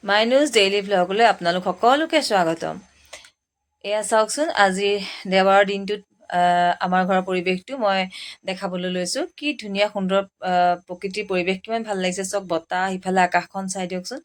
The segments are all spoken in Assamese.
মাই নিউজ ডেইলি ভ্লগলৈ আপোনালোক সকলোকে স্বাগতম। এয়া চাওকচোন, আজি দেওবাৰৰ দিনটোত আমাৰ ঘৰৰ পৰিৱেশটো মই দেখাবলৈ লৈছোঁ। কি ধুনীয়া সুন্দৰ প্ৰকৃতিৰ পৰিৱেশ, কিমান ভাল লাগিছে চব। বতাহ, সিফালে আকাশখন চাই দিয়কচোন।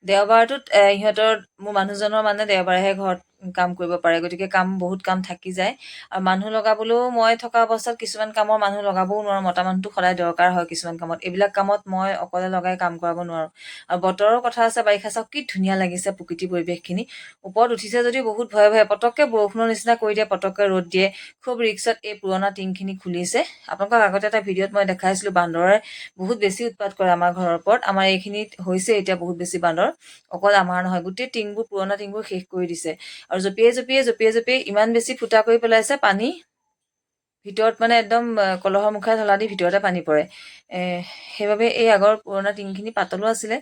দেওবাৰটোত ইহঁতৰ মোৰ মানুহজনৰ মানে দেওবাৰেহে ঘৰত কাম কৰিব পাৰে, গতিকে বহুত কাম থাকি যায়। আৰু মানুহ লগাবলৈও মই থকা অৱস্থাত কিছুমান কামৰ মানুহ লগাবও নোৱাৰোঁ। মতা মানুহটো সদায় দৰকাৰ হয় কিছুমান কামত। এইবিলাক কামত মই অকলে লগাই কাম কৰাব নোৱাৰোঁ। আৰু বতৰৰ কথা আছে, বাৰিষা চাওক কি ধুনীয়া লাগিছে প্ৰকৃতিৰ পৰিৱেশখিনি। ওপৰত উঠিছে যদিও বহুত ভয়ে ভয়ে, পটককে বৰষুণৰ নিচিনা কৰি দিয়ে, পটককে ৰ'দ দিয়ে। খুব ৰিক্সত এই পুৰণা টিংখিনি খুলিছে। আপোনালোকক আগতে এটা ভিডিঅ'ত মই দেখাইছিলোঁ, বান্দৰে বহুত বেছি উৎপাত কৰে আমাৰ ঘৰৰ ওপৰত। আমাৰ এইখিনিত হৈছে এতিয়া বহুত বেছি বান্দৰ। অকল আমাৰ নহয়, গোটেই টিংবোৰ, পুৰণা টিংবোৰ শেষ কৰি দিছে। আৰু জঁপিয়াই ইমান বেছি ফুটা কৰি পেলাইছে, পানী ভিতৰত মানে একদম কলহৰ মুখে ঢলা দি ভিতৰতে পানী পৰে। সেইবাবে এই আগৰ পুৰণা টিংখিনি পাতলো আছিলে।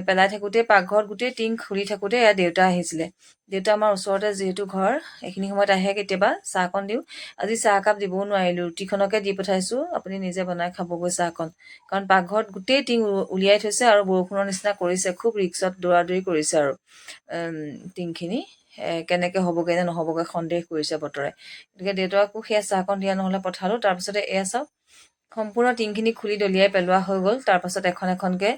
পেলাই থাকোঁতে পাকঘৰত গোটেই টিং খুলি থাকোঁতে এয়া দেউতা আহিছিলে। দেউতা আমাৰ ওচৰতে যিহেতু ঘৰ, এইখিনি সময়ত আহে কেতিয়াবা, চাহকণ দিওঁ। আজি চাহ একাপ দিবও নোৱাৰিলোঁ, ৰুটিখনকে দি পঠাইছোঁ, আপুনি নিজে বনাই খাবগৈ চাহকণ। কাৰণ পাকঘৰত গোটেই টিং উলিয়াই থৈছে আৰু বৰষুণৰ নিচিনা কৰিছে, খুব ৰিক্সত দৌৰাদৌৰি কৰিছে আৰু টিংখিনি। কেনেকৈ হ'বগৈ নে নহ'বগৈ সন্দেহ কৰিছে বতৰে। গতিকে দেউতাকো সেয়া চাহকণ দিয়া নহ'লে পঠালোঁ। তাৰপিছতে এয়া চাওক, সম্পূৰ্ণ টিংখিনি খুলি দলিয়াই পেলোৱা হৈ গ'ল। তাৰপাছত এখন এখনকৈ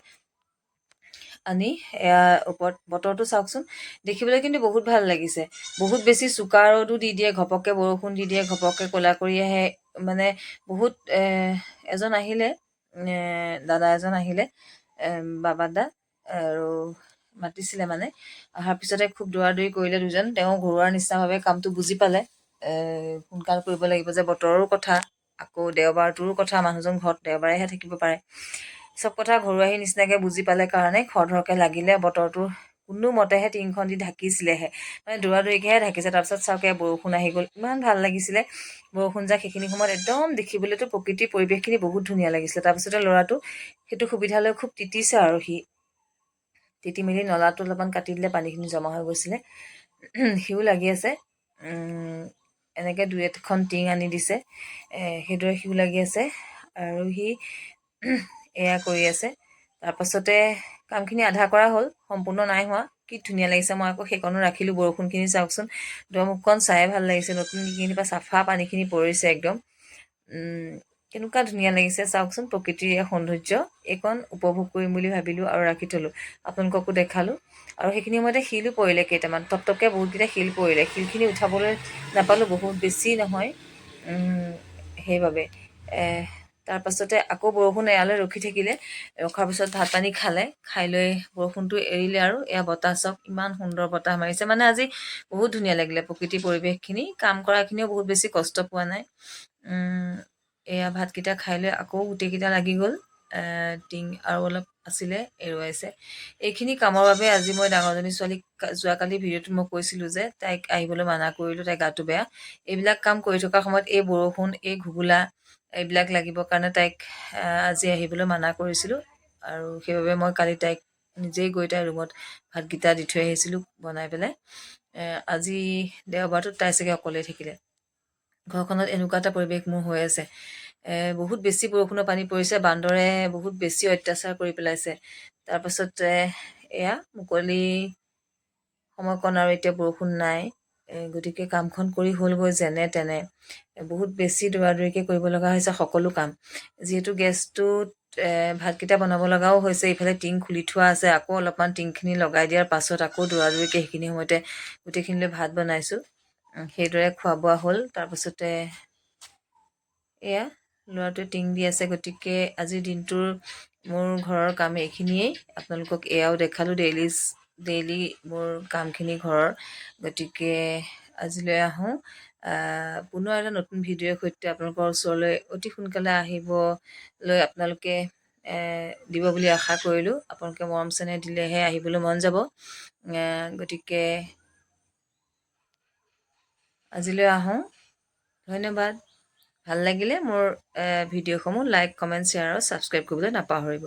আনি এয়া ওপৰত, বতৰটো চাওকচোন, দেখিবলৈ কিন্তু বহুত ভাল লাগিছে। বহুত বেছি চোকা ৰ'দো দি দিয়ে, ঘপককৈ বৰষুণ দি দিয়ে, ঘপককৈ ক'লা কৰি আহে। মানে বহুত এজন আহিলে, দাদা এজন আহিলে, বাবা দা, আৰু মাতিছিলে মানে। অহাৰ পিছতে খুব দৌৰাদৌৰি কৰিলে দুজন। তেওঁ ঘৰুৱাৰ নিচিনাভাৱে কামটো বুজি পালে। সোনকাল কৰিব লাগিব যে, বতৰৰো কথা, আকৌ দেওবাৰটোৰো কথা, মানুহজন ঘৰত দেওবাৰেহে থাকিব পাৰে। চব কথা ঘৰুৱাহী নিচিনাকৈ বুজি পালে কাৰণে খৰধৰকৈ লাগিলে। বতৰটো কোনোমতেহে টিংখন দি ঢাকিছিলেহে, মানে দৌৰাদৌৰিকৈহে ঢাকিছে। তাৰপিছত চাওক, বৰষুণ আহি গ'ল, ইমান ভাল লাগিছিলে বৰষুণ যাক। সেইখিনি সময়ত একদম দেখিবলৈতো প্ৰকৃতিৰ পৰিৱেশখিনি বহুত ধুনীয়া লাগিছিলে। তাৰপিছতে ল'ৰাটো সেইটো সুবিধা লৈ খুব তিতিছে আৰু সি তিতি মেলি নলাটো অলপমান কাটি দিলে, পানীখিনি জমা হৈ গৈছিলে। সিও লাগি আছে। এনেকৈ দুই এখন টিং আনি দিছে, সেইদৰে সিও লাগি আছে। আৰু সি এয়া কৰি আছে। তাৰপাছতে কামখিনি আধা কৰা হ'ল, সম্পূৰ্ণ নাই হোৱা। কি ধুনীয়া লাগিছে, মই আকৌ সেইকণো ৰাখিলোঁ। বৰষুণখিনি চাওকচোন, দুৱাৰমুখখন চায়ে ভাল লাগিছে, নতুন টিংখিনিৰ পৰা চাফা পানীখিনি পৰিছে একদম। কেনেকুৱা ধুনীয়া লাগিছে চাওকচোন, প্ৰকৃতিৰ সৌন্দৰ্য। এইকণ উপভোগ কৰিম বুলি ভাবিলোঁ আৰু ৰাখি থ'লোঁ, আপোনালোককো দেখালোঁ। আৰু সেইখিনি সময়তে শিলো পৰিলে কেইটামান, টপটপকৈ বহুতকেইটা শিল পৰিলে। শিলখিনি উঠাবলৈ নাপালোঁ, বহুত বেছি নহয়, সেইবাবে। তাৰপাছতে আকৌ বৰষুণ এয়ালৈ ৰখি থাকিলে। ৰখাৰ পিছত ভাত পানী খালে, খাই লৈ বৰষুণটো এৰিলে। আৰু এয়া বতাহ চাওক, ইমান সুন্দৰ বতাহ মাৰিছে। মানে আজি বহুত ধুনীয়া লাগিলে প্ৰকৃতিৰ পৰিৱেশখিনি। কাম কৰাখিনিও বহুত বেছি কষ্ট পোৱা নাই। এয়া ভাতকেইটা খাই লৈ আকৌ গোটেইকেইটা লাগি গ'ল। টিং আৰু অলপ আছিলে, এৰুৱাইছে। এইখিনি কামৰ বাবে আজি মই ডাঙৰজনী ছোৱালীক, যোৱাকালি ভিডিঅ'টোত মই কৈছিলোঁ যে তাইক আহিবলৈ মানা কৰিলোঁ, তাইৰ গাটো বেয়া। এইবিলাক কাম কৰি থকাৰ সময়ত এই বৰষুণ, এই ঘুগুলা, এইবিলাক লাগিবৰ কাৰণে তাইক আজি আহিবলৈ মানা কৰিছিলোঁ। আৰু সেইবাবে মই কালি তাইক নিজেই গৈ তাইৰ ৰুমত ভাতকেইটা দি থৈ আহিছিলোঁ বনাই পেলাই। আজি দেওবাৰটোত তাই চাগে অকলেই থাকিলে। ঘৰখনত এনেকুৱা এটা পৰিৱেশ মোৰ হৈ আছে। বহুত বেছি বৰষুণৰ পানী পৰিছে, বান্দৰে বহুত বেছি অত্যাচাৰ কৰি পেলাইছে। তাৰপাছতে এয়া মুকলি সময়কণ, আৰু এতিয়া বৰষুণ নাই। গতিকে কামখন কৰি হ'লগৈ যেনে তেনে। বহুত বেছি দৌৰাদৌৰিকৈ কৰিব লগা হৈছে সকলো কাম। যিহেতু গেছটোত ভাতকেইটা বনাব লগাও হৈছে, ইফালে টিং খুলি থোৱা আছে। আকৌ অলপমান টিংখিনি লগাই দিয়াৰ পাছত আকৌ দৌৰাদৌৰিকৈ সেইখিনি সময়তে গোটেইখিনিলৈ ভাত বনাইছোঁ। সেইদৰে খোৱা বোৱা হ'ল। তাৰপাছতে এয়া ল'ৰাটোৱে টিং দি আছে। গতিকে আজিৰ দিনটোৰ মোৰ ঘৰৰ কাম এইখিনিয়েই। আপোনালোকক এয়াও দেখালোঁ, ডেইলি মোৰ কামখিনি ঘৰৰ। গতিকে আজিলৈ আহোঁ, পুনৰ এটা নতুন ভিডিঅ'ৰ সৈতে আপোনালোকৰ ওচৰলৈ অতি সোনকালে আহিবলৈ আপোনালোকে দিব বুলি আশা কৰিলোঁ। আপোনালোকে মৰম চেনেহ দিলেহে আহিবলৈ মন যাব। গতিকে আজিলৈ আহোঁ, ধন্যবাদ। ভাল লাগিলে মোৰ ভিডিঅ'সমূহ লাইক, কমেণ্ট, শ্বেয়াৰ আৰু ছাবস্ক্ৰাইব কৰিবলৈ নাপাহৰিব।